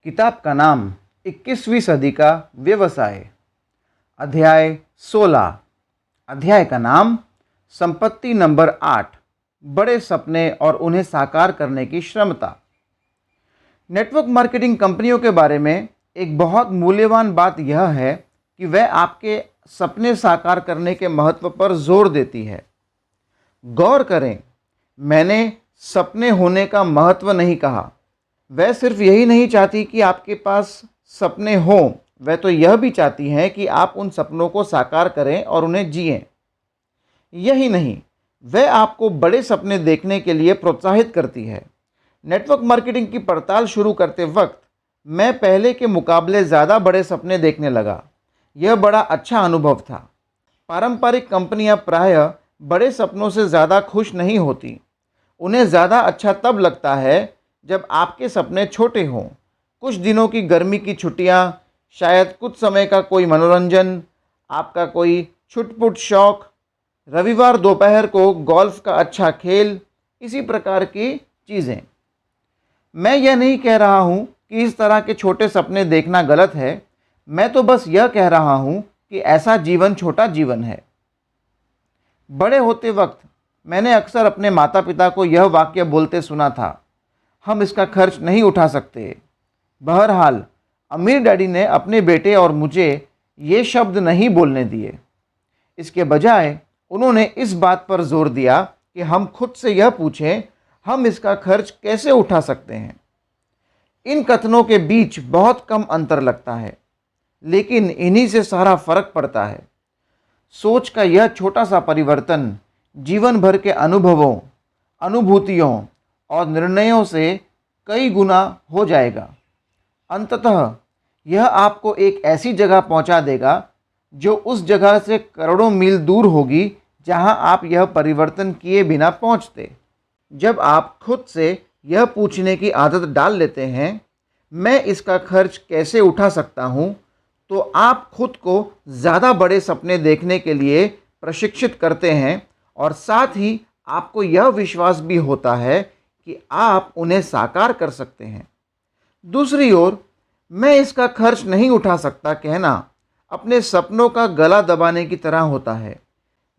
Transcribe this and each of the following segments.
किताब का नाम 21वीं सदी का व्यवसाय। अध्याय 16। अध्याय का नाम संपत्ति नंबर 8, बड़े सपने और उन्हें साकार करने की क्षमता। नेटवर्क मार्केटिंग कंपनियों के बारे में एक बहुत मूल्यवान बात यह है कि वह आपके सपने साकार करने के महत्व पर जोर देती है। गौर करें, मैंने सपने होने का महत्व नहीं कहा। वह सिर्फ यही नहीं चाहती कि आपके पास सपने हों, वह तो यह भी चाहती हैं कि आप उन सपनों को साकार करें और उन्हें जिएं। यही नहीं, वह आपको बड़े सपने देखने के लिए प्रोत्साहित करती है। नेटवर्क मार्केटिंग की पड़ताल शुरू करते वक्त मैं पहले के मुकाबले ज़्यादा बड़े सपने देखने लगा। यह बड़ा अच्छा अनुभव था। पारंपरिक कंपनियां प्रायः बड़े सपनों से ज़्यादा खुश नहीं होती। उन्हें ज़्यादा अच्छा तब लगता है जब आपके सपने छोटे हों। कुछ दिनों की गर्मी की छुट्टियाँ, शायद कुछ समय का कोई मनोरंजन, आपका कोई छुटपुट शौक, रविवार दोपहर को गोल्फ का अच्छा खेल, इसी प्रकार की चीज़ें। मैं यह नहीं कह रहा हूँ कि इस तरह के छोटे सपने देखना गलत है। मैं तो बस यह कह रहा हूँ कि ऐसा जीवन छोटा जीवन है। बड़े होते वक्त मैंने अक्सर अपने माता पिता को यह वाक्य बोलते सुना था, हम इसका खर्च नहीं उठा सकते। बहरहाल, अमीर डैडी ने अपने बेटे और मुझे ये शब्द नहीं बोलने दिए। इसके बजाय उन्होंने इस बात पर जोर दिया कि हम खुद से यह पूछें, हम इसका खर्च कैसे उठा सकते हैं। इन कथनों के बीच बहुत कम अंतर लगता है, लेकिन इन्हीं से सारा फर्क पड़ता है। सोच का यह छोटा सा परिवर्तन जीवन भर के अनुभवों, अनुभूतियों और निर्णयों से कई गुना हो जाएगा। अंततः यह आपको एक ऐसी जगह पहुंचा देगा जो उस जगह से करोड़ों मील दूर होगी जहां आप यह परिवर्तन किए बिना पहुंचते। जब आप खुद से यह पूछने की आदत डाल लेते हैं, मैं इसका खर्च कैसे उठा सकता हूं, तो आप खुद को ज़्यादा बड़े सपने देखने के लिए प्रशिक्षित करते हैं और साथ ही आपको यह विश्वास भी होता है कि आप उन्हें साकार कर सकते हैं। दूसरी ओर, मैं इसका खर्च नहीं उठा सकता कहना अपने सपनों का गला दबाने की तरह होता है,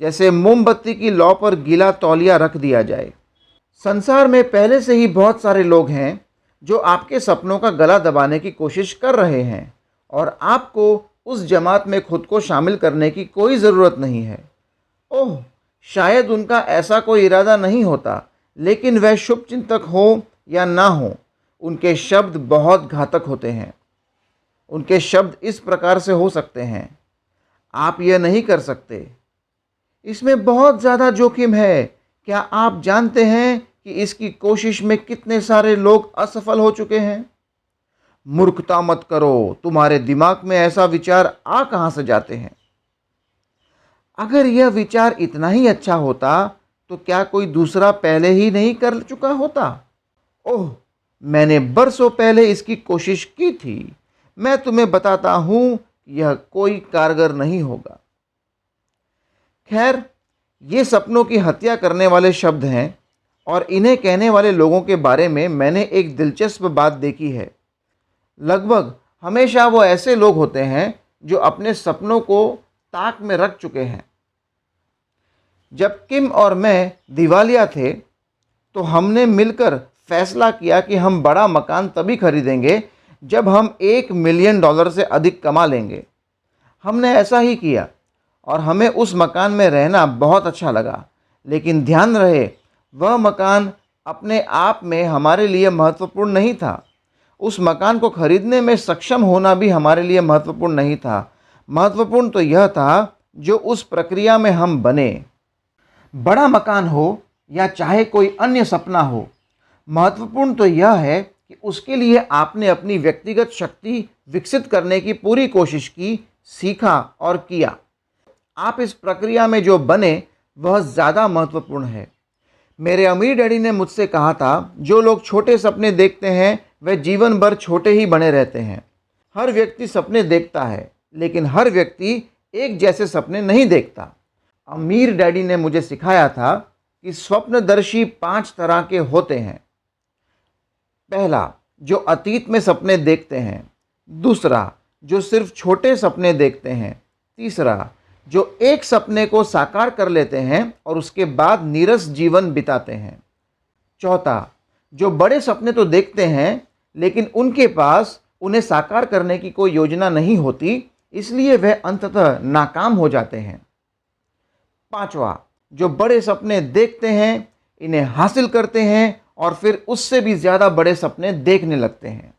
जैसे मोमबत्ती की लौ पर गीला तौलिया रख दिया जाए। संसार में पहले से ही बहुत सारे लोग हैं जो आपके सपनों का गला दबाने की कोशिश कर रहे हैं और आपको उस जमात में खुद को शामिल करने की कोई ज़रूरत नहीं है। ओह, शायद उनका ऐसा कोई इरादा नहीं होता, लेकिन वह शुभचिंतक हो या ना हो, उनके शब्द बहुत घातक होते हैं। उनके शब्द इस प्रकार से हो सकते हैं, आप यह नहीं कर सकते, इसमें बहुत ज़्यादा जोखिम है। क्या आप जानते हैं कि इसकी कोशिश में कितने सारे लोग असफल हो चुके हैं? मूर्खता मत करो, तुम्हारे दिमाग में ऐसा विचार आ कहाँ से जाते हैं? अगर यह विचार इतना ही अच्छा होता तो क्या कोई दूसरा पहले ही नहीं कर चुका होता? ओह, मैंने बरसों पहले इसकी कोशिश की थी। मैं तुम्हें बताता हूं, यह कोई कारगर नहीं होगा। खैर, ये सपनों की हत्या करने वाले शब्द हैं और इन्हें कहने वाले लोगों के बारे में मैंने एक दिलचस्प बात देखी है। लगभग हमेशा वो ऐसे लोग होते हैं जो अपने सपनों को ताक में रख चुके हैं। जब किम और मैं दिवालिया थे तो हमने मिलकर फैसला किया कि हम बड़ा मकान तभी खरीदेंगे जब हम $1 मिलियन से अधिक कमा लेंगे। हमने ऐसा ही किया और हमें उस मकान में रहना बहुत अच्छा लगा। लेकिन ध्यान रहे, वह मकान अपने आप में हमारे लिए महत्वपूर्ण नहीं था। उस मकान को खरीदने में सक्षम होना भी हमारे लिए महत्वपूर्ण नहीं था। महत्वपूर्ण तो यह था जो उस प्रक्रिया में हम बने। बड़ा मकान हो या चाहे कोई अन्य सपना हो, महत्वपूर्ण तो यह है कि उसके लिए आपने अपनी व्यक्तिगत शक्ति विकसित करने की पूरी कोशिश की, सीखा और किया। आप इस प्रक्रिया में जो बने वह ज़्यादा महत्वपूर्ण है। मेरे अमीर डैडी ने मुझसे कहा था, जो लोग छोटे सपने देखते हैं वे जीवन भर छोटे ही बने रहते हैं। हर व्यक्ति सपने देखता है, लेकिन हर व्यक्ति एक जैसे सपने नहीं देखता। अमीर डैडी ने मुझे सिखाया था कि स्वप्नदर्शी 5 तरह के होते हैं। पहला, जो अतीत में सपने देखते हैं। दूसरा, जो सिर्फ छोटे सपने देखते हैं। तीसरा, जो एक सपने को साकार कर लेते हैं और उसके बाद नीरस जीवन बिताते हैं। चौथा, जो बड़े सपने तो देखते हैं लेकिन उनके पास उन्हें साकार करने की कोई योजना नहीं होती, इसलिए वह अंततः नाकाम हो जाते हैं। पांचवा, जो बड़े सपने देखते हैं, इन्हें हासिल करते हैं और फिर उससे भी ज़्यादा बड़े सपने देखने लगते हैं।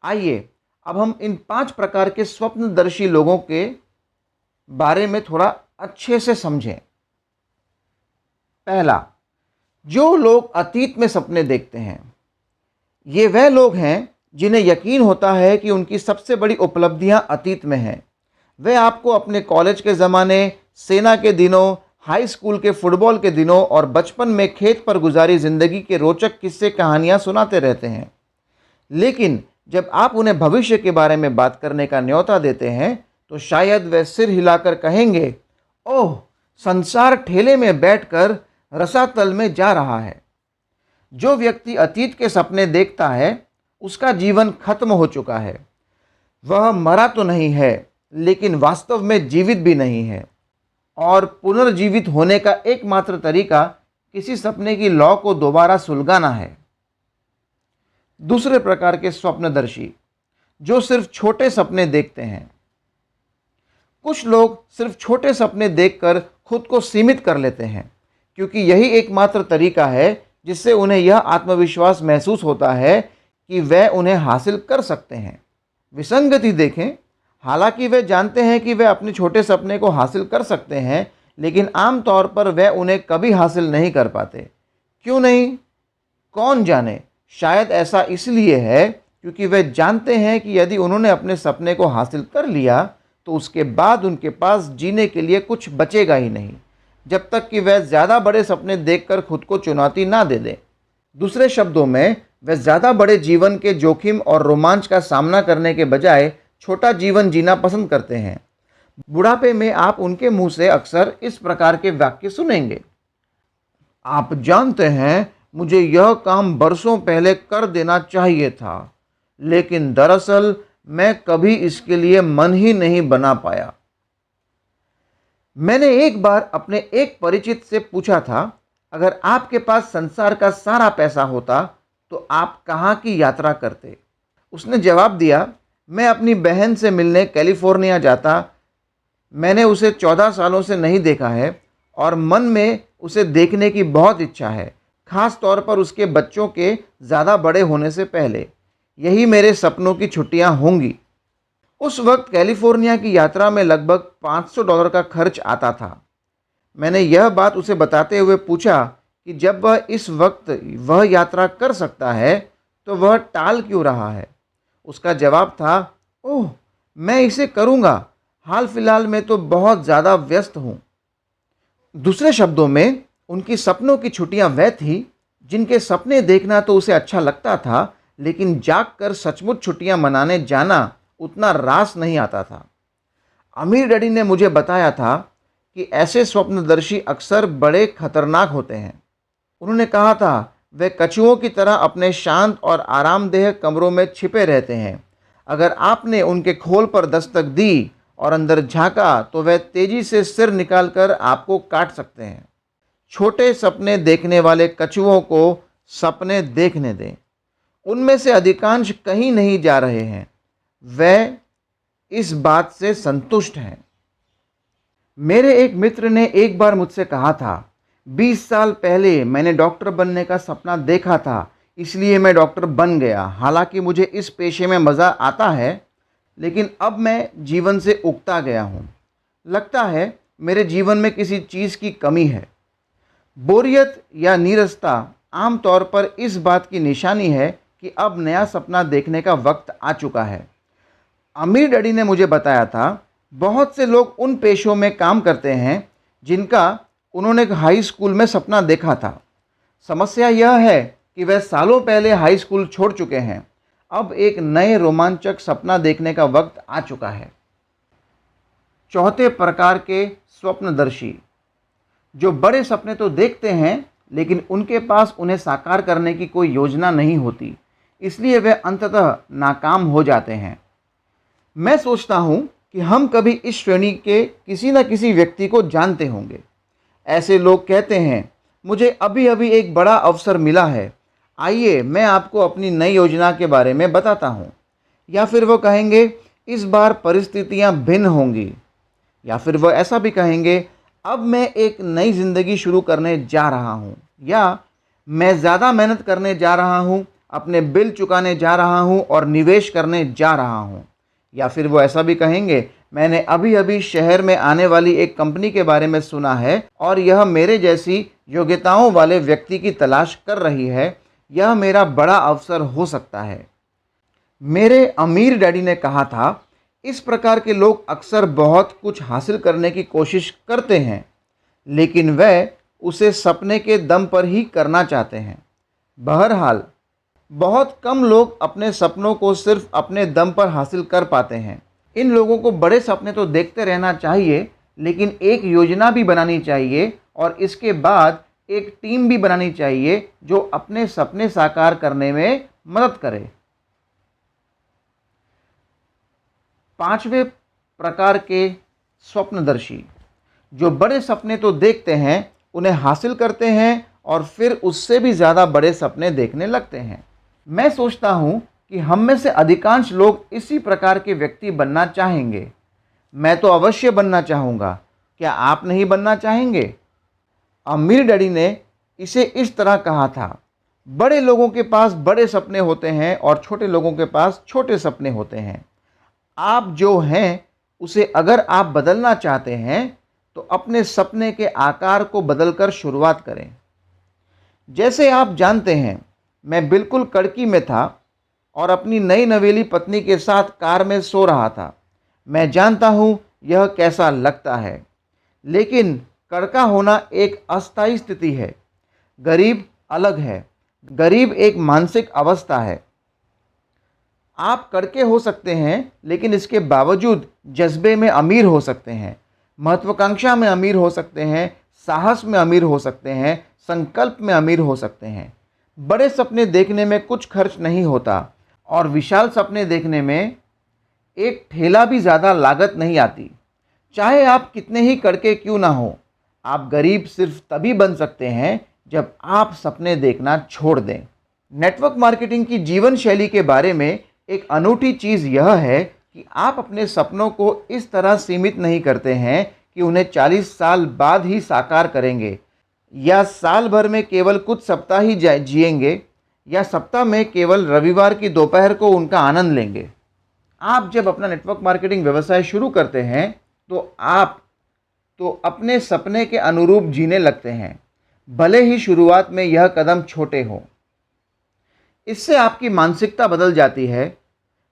आइए अब हम इन 5 प्रकार के स्वप्नदर्शी लोगों के बारे में थोड़ा अच्छे से समझें। पहला, जो लोग अतीत में सपने देखते हैं, ये वह लोग हैं जिन्हें यकीन होता है कि उनकी सबसे बड़ी उपलब्धियां अतीत में हैं। वे आपको अपने कॉलेज के ज़माने, सेना के दिनों, हाई स्कूल के फुटबॉल के दिनों और बचपन में खेत पर गुजारी ज़िंदगी के रोचक किस्से कहानियां सुनाते रहते हैं। लेकिन जब आप उन्हें भविष्य के बारे में बात करने का न्योता देते हैं तो शायद वे सिर हिलाकर कहेंगे, ओह, संसार ठेले में बैठकर रसातल में जा रहा है। जो व्यक्ति अतीत के सपने देखता है उसका जीवन खत्म हो चुका है। वह मरा तो नहीं है लेकिन वास्तव में जीवित भी नहीं है, और पुनर्जीवित होने का एकमात्र तरीका किसी सपने की लौ को दोबारा सुलगाना है। दूसरे प्रकार के स्वप्नदर्शी, जो सिर्फ छोटे सपने देखते हैं। कुछ लोग सिर्फ छोटे सपने देखकर खुद को सीमित कर लेते हैं क्योंकि यही एकमात्र तरीका है जिससे उन्हें यह आत्मविश्वास महसूस होता है कि वे उन्हें हासिल कर सकते हैं। विसंगति देखें, हालांकि वे जानते हैं कि वे अपने छोटे सपने को हासिल कर सकते हैं, लेकिन आमतौर पर वे उन्हें कभी हासिल नहीं कर पाते। क्यों नहीं? कौन जाने, शायद ऐसा इसलिए है क्योंकि वे जानते हैं कि यदि उन्होंने अपने सपने को हासिल कर लिया तो उसके बाद उनके पास जीने के लिए कुछ बचेगा ही नहीं, जब तक कि वे ज़्यादा बड़े सपने देखकर खुद को चुनौती ना दे दें। दूसरे शब्दों में, वे ज़्यादा बड़े जीवन के जोखिम और रोमांच का सामना करने के बजाय छोटा जीवन जीना पसंद करते हैं। बुढ़ापे में आप उनके मुंह से अक्सर इस प्रकार के वाक्य सुनेंगे, आप जानते हैं, मुझे यह काम बरसों पहले कर देना चाहिए था, लेकिन दरअसल मैं कभी इसके लिए मन ही नहीं बना पाया। मैंने एक बार अपने एक परिचित से पूछा था, अगर आपके पास संसार का सारा पैसा होता तो आप कहाँ की यात्रा करते? उसने जवाब दिया, मैं अपनी बहन से मिलने कैलिफोर्निया जाता। मैंने उसे 14 सालों से नहीं देखा है और मन में उसे देखने की बहुत इच्छा है, खास तौर पर उसके बच्चों के ज़्यादा बड़े होने से पहले। यही मेरे सपनों की छुट्टियां होंगी। उस वक्त कैलिफोर्निया की यात्रा में लगभग $500 का खर्च आता था। मैंने यह बात उसे बताते हुए पूछा कि जब वह इस वक्त वह यात्रा कर सकता है तो वह टाल क्यों रहा है। उसका जवाब था, ओह, मैं इसे करूँगा, हाल फिलहाल में तो बहुत ज़्यादा व्यस्त हूँ। दूसरे शब्दों में, उनकी सपनों की छुट्टियाँ वह थी जिनके सपने देखना तो उसे अच्छा लगता था, लेकिन जागकर सचमुच छुट्टियाँ मनाने जाना उतना रास नहीं आता था। अमीर डैडी ने मुझे बताया था कि ऐसे स्वप्नदर्शी अक्सर बड़े खतरनाक होते हैं। उन्होंने कहा था, वे कछुओं की तरह अपने शांत और आरामदेह कमरों में छिपे रहते हैं। अगर आपने उनके खोल पर दस्तक दी और अंदर झांका तो वे तेजी से सिर निकालकर आपको काट सकते हैं। छोटे सपने देखने वाले कछुओं को सपने देखने दें। उनमें से अधिकांश कहीं नहीं जा रहे हैं, वे इस बात से संतुष्ट हैं। मेरे एक मित्र ने एक बार मुझसे कहा था, 20 साल पहले मैंने डॉक्टर बनने का सपना देखा था, इसलिए मैं डॉक्टर बन गया। हालांकि मुझे इस पेशे में मज़ा आता है, लेकिन अब मैं जीवन से उकता गया हूँ। लगता है मेरे जीवन में किसी चीज़ की कमी है। बोरियत या नीरसता आमतौर पर इस बात की निशानी है कि अब नया सपना देखने का वक्त आ चुका है। अमीर डैडी ने मुझे बताया था, बहुत से लोग उन पेशों में काम करते हैं जिनका उन्होंने हाई स्कूल में सपना देखा था। समस्या यह है कि वह सालों पहले हाई स्कूल छोड़ चुके हैं। अब एक नए रोमांचक सपना देखने का वक्त आ चुका है। चौथे प्रकार के स्वप्नदर्शी, जो बड़े सपने तो देखते हैं लेकिन उनके पास उन्हें साकार करने की कोई योजना नहीं होती, इसलिए वे अंततः नाकाम हो जाते हैं। मैं सोचता हूँ कि हम कभी इस श्रेणी के किसी न किसी व्यक्ति को जानते होंगे। ऐसे लोग कहते हैं, मुझे अभी अभी एक बड़ा अवसर मिला है, आइए मैं आपको अपनी नई योजना के बारे में बताता हूँ। या फिर वो कहेंगे, इस बार परिस्थितियाँ भिन्न होंगी। या फिर वो ऐसा भी कहेंगे, अब मैं एक नई ज़िंदगी शुरू करने जा रहा हूँ, या मैं ज़्यादा मेहनत करने जा रहा हूँ, अपने बिल चुकाने जा रहा हूँ और निवेश करने जा रहा हूँ। या फिर वो ऐसा भी कहेंगे, मैंने अभी अभी शहर में आने वाली एक कंपनी के बारे में सुना है और यह मेरे जैसी योग्यताओं वाले व्यक्ति की तलाश कर रही है, यह मेरा बड़ा अवसर हो सकता है। मेरे अमीर डैडी ने कहा था, इस प्रकार के लोग अक्सर बहुत कुछ हासिल करने की कोशिश करते हैं, लेकिन वे उसे सपने के दम पर ही करना चाहते हैं। बहरहाल, बहुत कम लोग अपने सपनों को सिर्फ अपने दम पर हासिल कर पाते हैं। इन लोगों को बड़े सपने तो देखते रहना चाहिए, लेकिन एक योजना भी बनानी चाहिए और इसके बाद एक टीम भी बनानी चाहिए जो अपने सपने साकार करने में मदद करे। पांचवें प्रकार के स्वप्नदर्शी, जो बड़े सपने तो देखते हैं, उन्हें हासिल करते हैं और फिर उससे भी ज़्यादा बड़े सपने देखने लगते हैं। मैं सोचता हूँ कि हम में से अधिकांश लोग इसी प्रकार के व्यक्ति बनना चाहेंगे। मैं तो अवश्य बनना चाहूँगा, क्या आप नहीं बनना चाहेंगे? अमीर डैडी ने इसे इस तरह कहा था, बड़े लोगों के पास बड़े सपने होते हैं और छोटे लोगों के पास छोटे सपने होते हैं। आप जो हैं उसे अगर आप बदलना चाहते हैं तो अपने सपने के आकार को बदलकर शुरुआत करें। जैसे आप जानते हैं, मैं बिल्कुल कड़की में था और अपनी नई नवेली पत्नी के साथ कार में सो रहा था। मैं जानता हूँ यह कैसा लगता है, लेकिन कड़का होना एक अस्थायी स्थिति है। गरीब अलग है। गरीब एक मानसिक अवस्था है। आप कड़के हो सकते हैं, लेकिन इसके बावजूद जज्बे में अमीर हो सकते हैं, महत्वाकांक्षा में अमीर हो सकते हैं, साहस में अमीर हो सकते हैं, संकल्प में अमीर हो सकते हैं। बड़े सपने देखने में कुछ खर्च नहीं होता और विशाल सपने देखने में एक ठेला भी ज़्यादा लागत नहीं आती। चाहे आप कितने ही कड़के क्यों ना हो, आप गरीब सिर्फ तभी बन सकते हैं जब आप सपने देखना छोड़ दें। नेटवर्क मार्केटिंग की जीवन शैली के बारे में एक अनूठी चीज़ यह है कि आप अपने सपनों को इस तरह सीमित नहीं करते हैं कि उन्हें 40 साल बाद ही साकार करेंगे, या साल भर में केवल कुछ सप्ताह ही जिएंगे, या सप्ताह में केवल रविवार की दोपहर को उनका आनंद लेंगे। आप जब अपना नेटवर्क मार्केटिंग व्यवसाय शुरू करते हैं तो आप अपने सपने के अनुरूप जीने लगते हैं, भले ही शुरुआत में यह कदम छोटे हों। इससे आपकी मानसिकता बदल जाती है।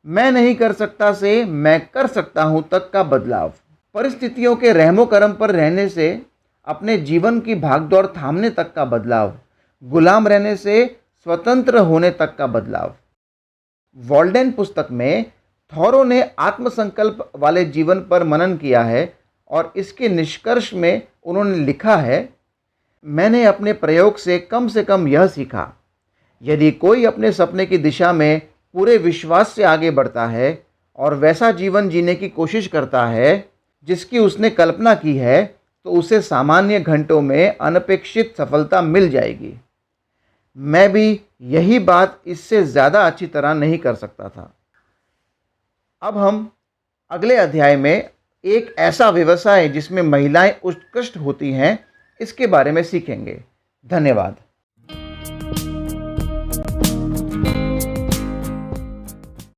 मैं नहीं कर सकता से मैं कर सकता हूं तक का बदलाव, परिस्थितियों के रहमो करम पर रहने से अपने जीवन की भागदौड़ थामने तक का बदलाव, गुलाम रहने से स्वतंत्र होने तक का बदलाव। वॉल्डेन पुस्तक में थॉरो ने आत्मसंकल्प वाले जीवन पर मनन किया है और इसके निष्कर्ष में उन्होंने लिखा है, मैंने अपने प्रयोग से कम यह सीखा, यदि कोई अपने सपने की दिशा में पूरे विश्वास से आगे बढ़ता है और वैसा जीवन जीने की कोशिश करता है जिसकी उसने कल्पना की है, तो उसे सामान्य घंटों में अनपेक्षित सफलता मिल जाएगी। मैं भी यही बात इससे ज़्यादा अच्छी तरह नहीं कर सकता था। अब हम अगले अध्याय में एक ऐसा व्यवसाय जिसमें महिलाएं उत्कृष्ट होती हैं, इसके बारे में सीखेंगे। धन्यवाद।